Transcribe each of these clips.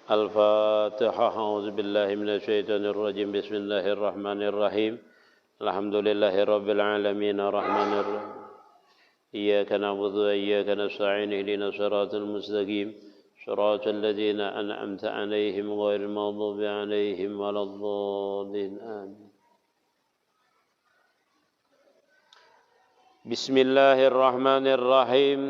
الفاتحة. أعوذ بالله من الشيطان الرجيم. بسم الله الرحمن الرحيم. الحمد لله رب العالمين الرحمن الرحيم إياك نعبد وإياك نستعين اهدنا الصراط المستقيم صراط الذين أنعمت عليهم غير المغضوب عليهم ولا الضالين آمين. بسم الله الرحمن الرحيم.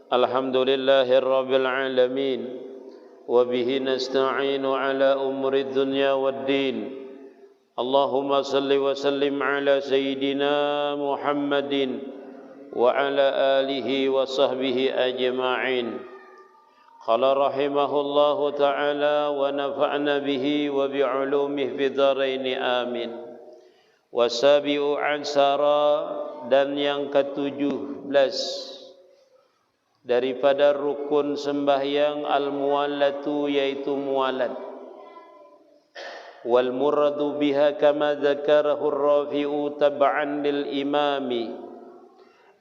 الحمد لله رب العالمين وبه نستعين على أمور الدنيا والدين. اللهم صل وسلم على سيدنا محمد وعلى آله وصحبه أجمعين. قال رحمه الله تعالى ونفعنا به وبعلومه في الدارين آمين. Wasabi'u ansara, dan yang ke-17 daripada rukun sembahyang al-muwallatu, yaitu muwalat. Wal muradu biha kama dzakarahu ar-rafi'u tab'an lil imami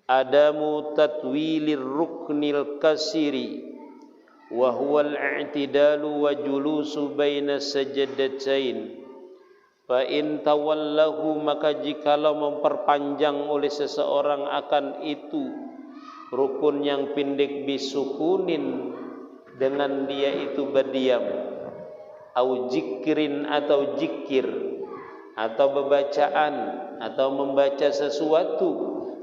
adamu tatwilir ruknil kasiri wa huwa al-i'tidalu wa julusu baina sajadatain. Fa in tawallahu, maka jikalau memperpanjang oleh seseorang akan itu rukun yang pendek bisukunin, dengan dia itu berdiam, au jikrin, atau jikir, atau bebacaan, atau membaca sesuatu,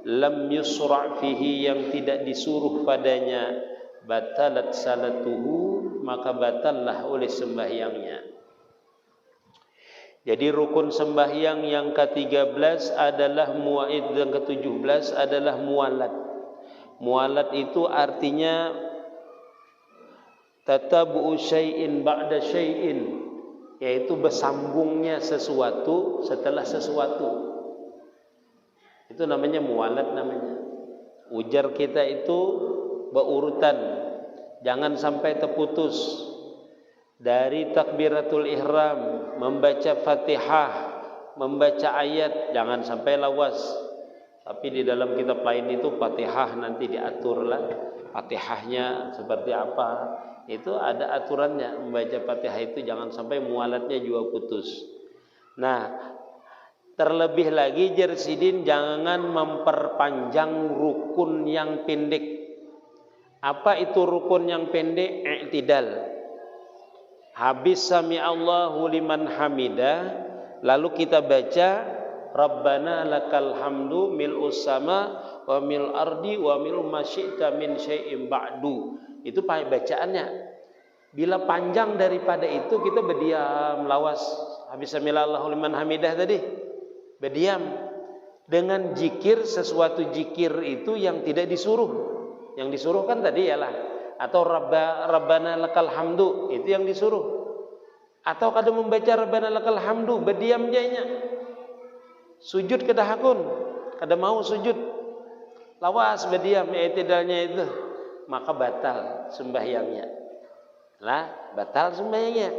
lam yusra' fihi, yang tidak disuruh padanya, batalat salatuhu, maka batallah oleh sembahyangnya. Jadi rukun sembahyang yang ke-13 adalah muwaid, dan ke-17 adalah muwalat. Muwalat itu artinya tatabu'u syai'in ba'da syai'in, yaitu bersambungnya sesuatu setelah sesuatu. Itu namanya muwalat namanya. Ujar kita itu berurutan, jangan sampai terputus. Dari takbiratul ihram, membaca Fatihah, membaca ayat, jangan sampai lawas. Tapi di dalam kitab lain itu Fatihah nanti diaturlah, Fatihahnya seperti apa, itu ada aturannya. Membaca Fatihah itu jangan sampai mualatnya juga putus. Nah, terlebih lagi Jersidin, jangan memperpanjang rukun yang pendek. Apa itu rukun yang pendek? I'tidal. Habis sami'allahu liman hamidah, lalu kita baca Rabbana lakal hamdu mil'us sama wa mil ardi wa mil masyi'ta min syai'im ba'du. Itu bacaannya. Bila panjang daripada itu, kita berdiam, lawas. Habis sami'allahu liman hamidah tadi, berdiam. Dengan jikir, sesuatu jikir itu yang tidak disuruh. Yang disuruh kan tadi ialah, atau Rabbana lakal hamdu, itu yang disuruh. Atau kada membaca Rabbana lakal hamdu, berdiam janya. Sujud kada hakun, kada mau sujud, lawas berdiam, i'tidalnya itu, maka batal sembahyangnya. Lah, batal sembahyangnya.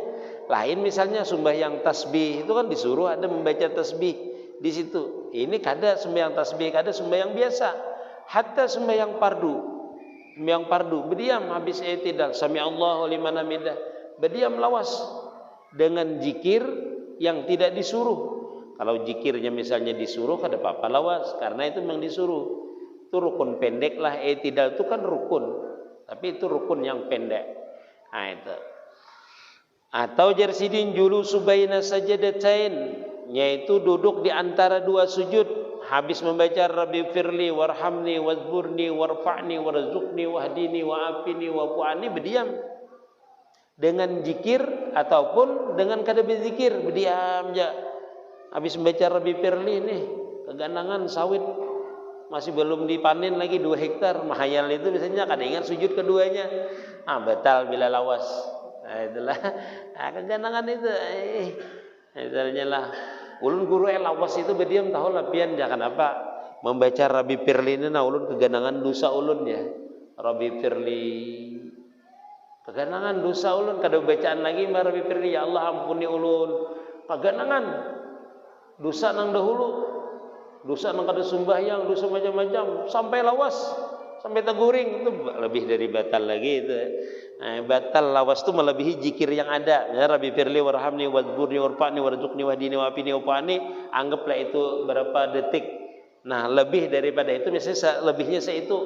Lain misalnya sembahyang tasbih, itu kan disuruh ada membaca tasbih di situ. Ini kada sembahyang tasbih, kada sembahyang biasa. Hatta sembahyang fardu. Yang pardu berdiam habis i'tidal, sami'allahu liman hamidah, berdiam lawas dengan zikir yang tidak disuruh. Kalau zikirnya misalnya disuruh, kada apa-apa lawas, karena itu memang disuruh. Itu rukun pendek lah, i'tidal itu kan rukun, tapi itu rukun yang pendek. Nah itu. Atau Jersidin julusu baina sajadatain, yaitu duduk di antara dua sujud. Habis membaca Rabbi firli warhamni wazburni warfa'ni warzuqni wahdini wa'afini wa'fu'ani, berdiam dengan zikir ataupun dengan kada berzikir, berdiam aja. Habis membaca Rabbi firli nih, keganangan sawit masih belum dipanen lagi 2 hektar, mahayal itu biasanya kada ingat sujud keduanya. Batal bila lawas. Nah itulah keganangan itu. Misalnya lah ulun guru lawas itu berdiam tahu lapian jangan apa membaca Rabbi firli ini, nah ulun keganangan dosa ulun ya. Rabbi firli keganangan dosa ulun, kada bacaan lagi mbak Rabbi firli, ya Allah ampuni ulun, keganangan dosa nang dahulu, dosa nang kada sembahyang, dosa macam-macam, sampai lawas sampai teguring itu lebih dari batal lagi itu. Batal lawas itu melebihi zikir yang ada. Ya Rabbi firli warhamni wadburni warfa'ni warzuqni wahdini wa'afini wa'afani, anggaplah itu berapa detik. Nah, lebih daripada itu misalnya lebihnya itu.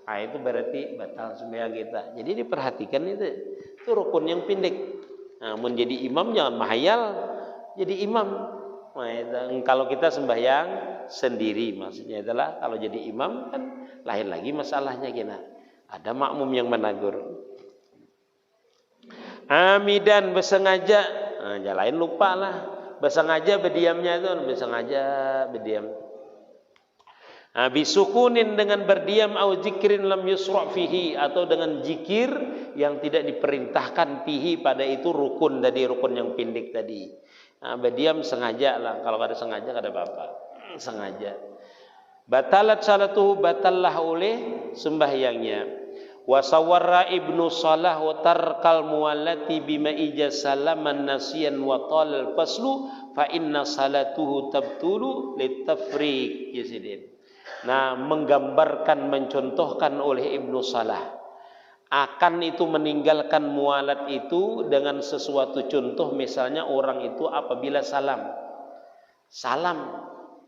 Nah, itu berarti batal sembahyang kita. Jadi diperhatikan itu rukun yang pendek. Nah, menjadi imam jangan mahayal jadi imam. Nah, kalau kita sembahyang sendiri maksudnya adalah kalau jadi imam kan lain lagi masalahnya kita. Ada makmum yang menegur. Amidan bersengaja, nah, lain lupa lah. Bersengaja berdiamnya itu bersengaja berdiam. Bisukunin dengan berdiam au zikrin lam yusra' fihi, atau dengan zikir yang tidak diperintahkan fihi pada itu rukun tadi, rukun yang pendek tadi. Berdiam sengaja lah, kalau ada sengaja ada apa-apa. Sengaja. Batalat salatuhu, batallah oleh sembahyangnya. Wa sawwarra Ibnu Salah wa tarkal muwallati bima ijasalaman nasiyan wa talal faslu fa inna salatuhu tabtulu litafriq yasidin. Nah, menggambarkan, mencontohkan oleh Ibnu Salah akan itu meninggalkan mualat itu dengan sesuatu contoh, misalnya orang itu apabila salam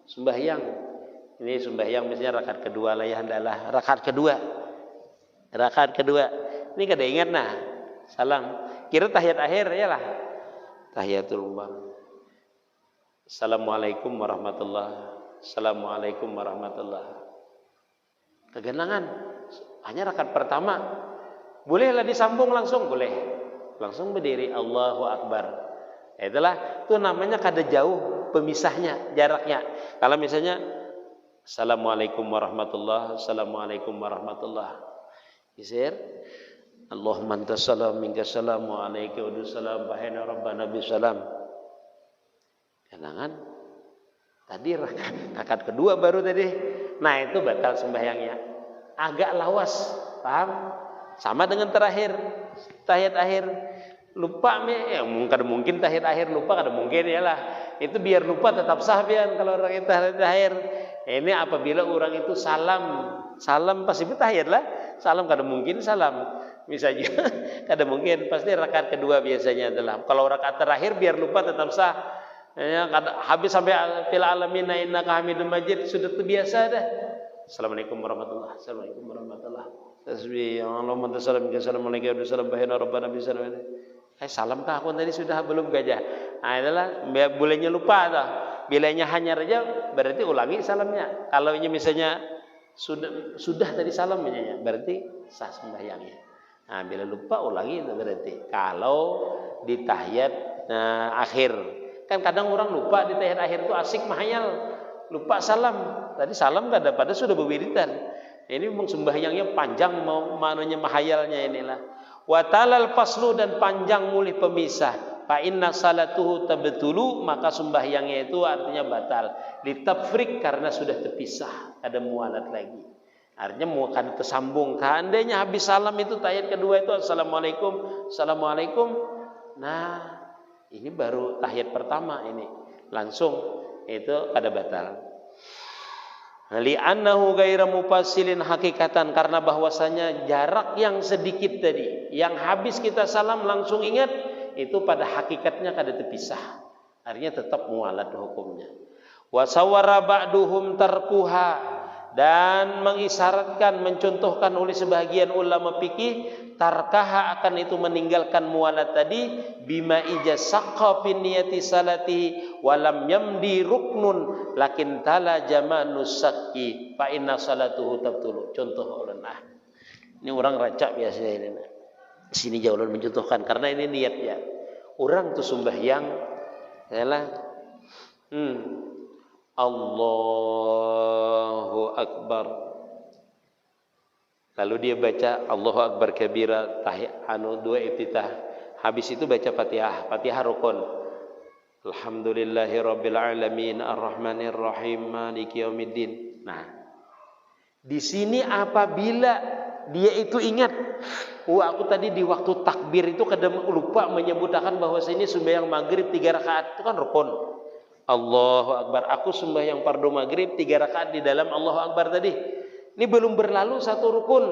sembahyang, ini sembahyang misalnya rakaat kedua lah ya, adalah rakaat kedua ini kada ingat nah salam, kira tahiyat akhir ya lah, tahiyatul ummah, assalamualaikum warahmatullahi kegenangan hanya rakaat pertama, bolehlah disambung langsung, boleh langsung berdiri Allahu Akbar. Itulah itu namanya kada jauh pemisahnya, jaraknya. Kalau misalnya assalamualaikum warahmatullahi isir Allahumma antas salam minkas salam wa alaika wassalam bahana rabbana bisalam. Kenangan tadi rakaat kedua baru tadi. Nah, itu batal sembahyangnya. Agak lawas, paham? Sama dengan terakhir tahiyat akhir. Lupa ya mungkin tahiyat akhir lupa kada mungkin ya lah. Itu biar lupa tetap sah pian kalau orang itu tahiyat akhir. Ini apabila orang itu salam pasti tahiyat lah. Salam kada mungkin salam. Misalnya kada mungkin, pasti rakaat kedua biasanya adalah. Kalau rakaat terakhir biar lupa tetap sah. Ya, habis sampai fil alamin innaka hamidum majid sudah terbiasa dah. Assalamualaikum warahmatullahi tasbih Allahumma tasallam ka assalamualaikum wasallam bahana rabbana bisalam. Salam kah aku tadi sudah belum gajah. Nah, itulah bolehnya lupa dah. Bilanya hanya aja berarti ulangi salamnya. Kalau ini misalnya sudah tadi salam berarti sah sembahyangnya. Nah, bila lupa ulangi itu berarti. Kalau di tahiyat akhir, kan kadang orang lupa di tahiyat akhir itu asik mahayal, lupa salam. Tadi salam kada pada sudah berwiridan. Ini memang sembahyangnya panjang, maknanya mahayalnya inilah. Wa talal faslu, dan panjang mulih pemisah. Fa inna salatuhu tabtulu, maka sembahyangnya itu artinya batal. Litafrik, karena sudah terpisah, ada mualat lagi. Artinya mau kan tersambung. Seandainya habis salam itu tahiyat kedua itu assalamualaikum. Nah, ini baru tahiyat pertama ini. Langsung itu kada batal. Li'annahu ghairu mufassilin hakikatan, karena bahwasanya jarak yang sedikit tadi, yang habis kita salam langsung ingat, itu pada hakikatnya kada terpisah. Artinya tetap mualat hukumnya. Wa sawara ba'duhum tarkuha, dan mengisyaratkan, mencontohkan oleh sebagian ulama fikih, tarkaha akan itu meninggalkan mualat tadi, bima ijasaqqa fi niyati salatihi walam yamdi ruknun lakin tala jamanus sakki fa inna salatuhu tabtulu. Contoh ulama. Ini orang racak biasanya ini. Sini jauh mencontohkan karena ini niatnya. Orang tuh sembahyang yalah Allahu Akbar. Lalu dia baca Allahu Akbar kabira, dua iftitah. Habis itu baca Fatihah, Fatihah rukun. Alhamdulillahirabbil alamin arrahmanir rahim maliki yaumiddin. Nah, di sini apabila dia itu ingat, aku tadi di waktu takbir itu kadang lupa menyebutkan bahwa ini sembahyang maghrib 3 rakaat, itu kan rukun. Allahu Akbar, aku sembahyang fardu maghrib 3 rakaat di dalam Allahu Akbar tadi. Ini belum berlalu satu rukun.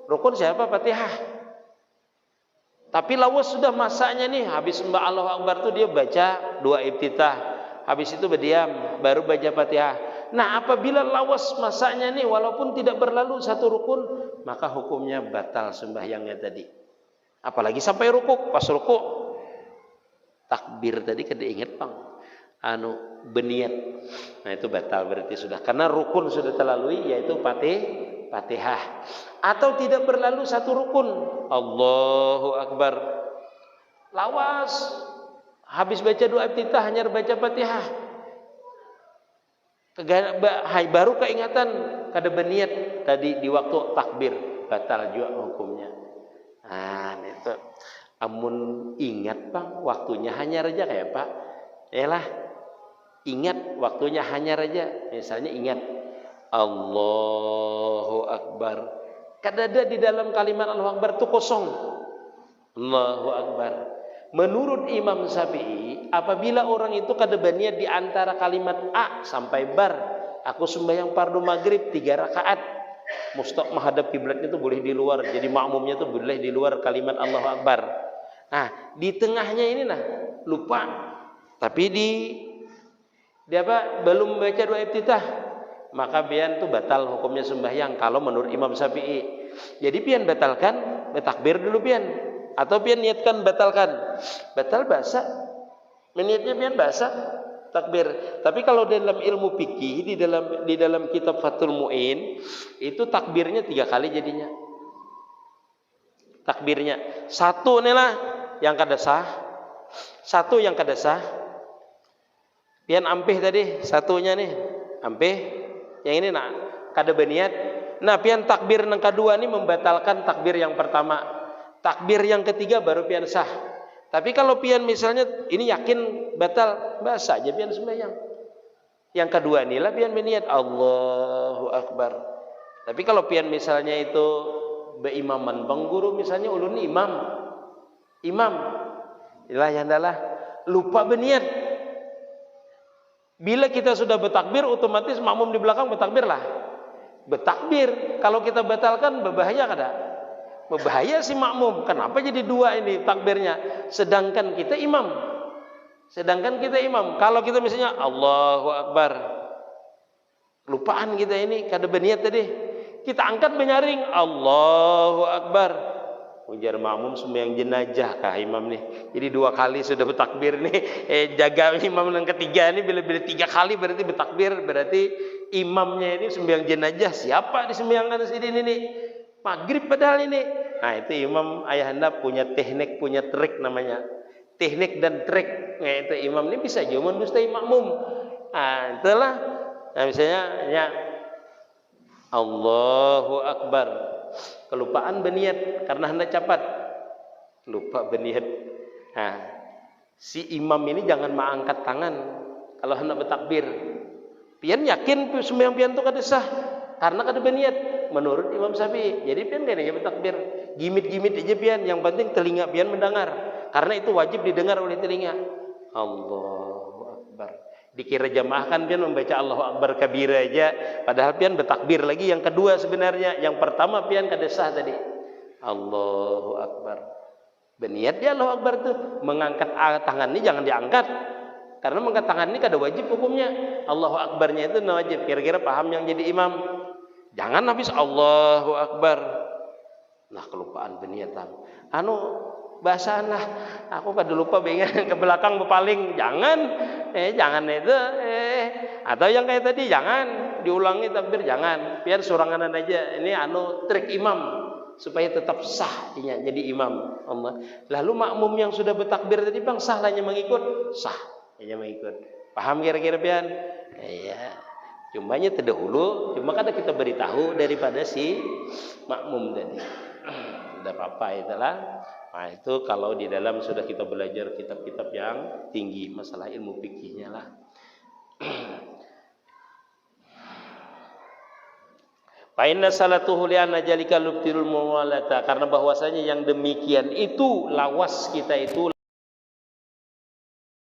Rukun siapa? Fatihah. Tapi lawas sudah masanya nih, habis Mbak Allahu Akbar tuh dia baca dua iftitah. Habis itu berdiam, baru baca Fatihah. Nah, apabila lawas masanya nih walaupun tidak berlalu satu rukun, maka hukumnya batal sembahyangnya tadi. Apalagi sampai rukuk, pas rukuk takbir tadi kada ingat Bang. Berniat. Nah, itu batal berarti sudah. Karena rukun sudah terlalui yaitu Fatihah. Atau tidak berlalu satu rukun. Allahu Akbar. Lawas. Habis baca doa iftitah hanya baca Fatihah. Baru keingatan kada berniat tadi di waktu takbir, batal juga hukumnya. Nah, itu amun ingat Bang, waktunya hanya aja kayak Pak. Yalah. Ingat waktunya hanya aja. Misalnya ingat Allahu Akbar. Kada ada di dalam kalimat Allahu Akbar itu kosong. Allahu Akbar. Menurut Imam Syafi'i, apabila orang itu kada berniat di antara kalimat A sampai bar, aku sembahyang fardu maghrib 3 rakaat, mustaq menghadap kiblatnya itu boleh di luar, jadi makmumnya itu boleh di luar kalimat Allahu Akbar. Nah, di tengahnya ini lupa, tapi dia belum baca doa iftitah, maka pian itu batal hukumnya sembahyang kalau menurut Imam Syafi'i. Jadi pian batalkan, bertakbir dulu pian, atau pian niatkan batalkan. Batal basa, meniatnya pian basa takbir. Tapi kalau dalam ilmu fikih di dalam kitab Fathul Mu'in itu takbirnya 3 kali jadinya. Takbirnya satu nih lah yang kada sah, satu yang kada sah. Pian ampih tadi satunya nih, ampih. Yang ini kada berniat. Nah, pian takbir yang kedua nih membatalkan takbir yang pertama. Takbir yang ketiga baru pian sah. Tapi kalau pian misalnya ini yakin batal, basa aja pian sembahyang. Yang kedua inilah pian berniat Allahu Akbar. Tapi kalau pian misalnya itu beimaman bang guru misalnya ulun imam. Inilah yang adalah lupa berniat. Bila kita sudah bertakbir, otomatis makmum di belakang bertakbir lah. Bertakbir. Kalau kita batalkan, berbahaya kada? Berbahaya si makmum. Kenapa jadi 2 ini takbirnya? Sedangkan kita imam. Kalau kita misalnya Allahu Akbar, lupaan kita ini kada berniat tadi. Kita angkat menyaring Allahu Akbar. Ujar makmum sembahyang jenazah kah imam nih. Jadi 2 kali sudah bertakbir nih. Jaga imam yang ketiga ini bila 3 kali berarti bertakbir, berarti imamnya ini sembahyang jenazah. Siapa disembahyangkan sini nih? Maghrib padahal ini. Nah, itu imam ayahanda punya teknik, punya trik namanya. Teknik dan trik. Nah, itu imam ini bisa juga mendustai makmum. Nah, itulah. Nah, misalnya ya Allahu Akbar. Kelupaan berniat karena hendak cepat, lupa berniat. Nah, si imam ini jangan mengangkat tangan kalau hendak bertakbir. Pian yakin sembahyang pian itu kada sah karena kada berniat menurut Imam Syafi'i. Jadi pian kada bertakbir, gimit-gimit aja pian. Yang penting telinga pian mendengar, karena itu wajib didengar oleh telinga. Allahu Akbar. Dikira jamaah kan pian membaca Allahu Akbar kabira aja, padahal pian bertakbir lagi yang kedua sebenarnya. Yang pertama pian kada sah tadi. Allahu Akbar. Berniat dia Allahu Akbar tuh, mengangkat tangan ini jangan diangkat. Karena mengangkat tangan ini kada wajib hukumnya. Allahu Akbarnya itu wajib. Kira-kira paham yang jadi imam. Jangan habis Allahu Akbar. Nah, kelupaan berniatan. Bahasaan lah, aku kada lupa pengen ke belakang berpaling, jangan itu, atau yang kayak tadi jangan diulangi takbir, jangan, biar suranganan aja. Ini trik imam supaya tetap sah jadi imam. Lalu makmum yang sudah bertakbir tadi bang sah hanya mengikut, sah hanya mengikut. Paham kira-kira pian? Iya. Cumanya terdahulu, cuma kada kita beritahu daripada si makmum tadi. Tidak apa-apa itulah. Nah, itu kalau di dalam sudah kita belajar kitab-kitab yang tinggi masalah ilmu fikihnya lah. Fa inna salatuhu li anna jalika lubtirul muwalata, karena bahwasanya yang demikian itu lawas kita itu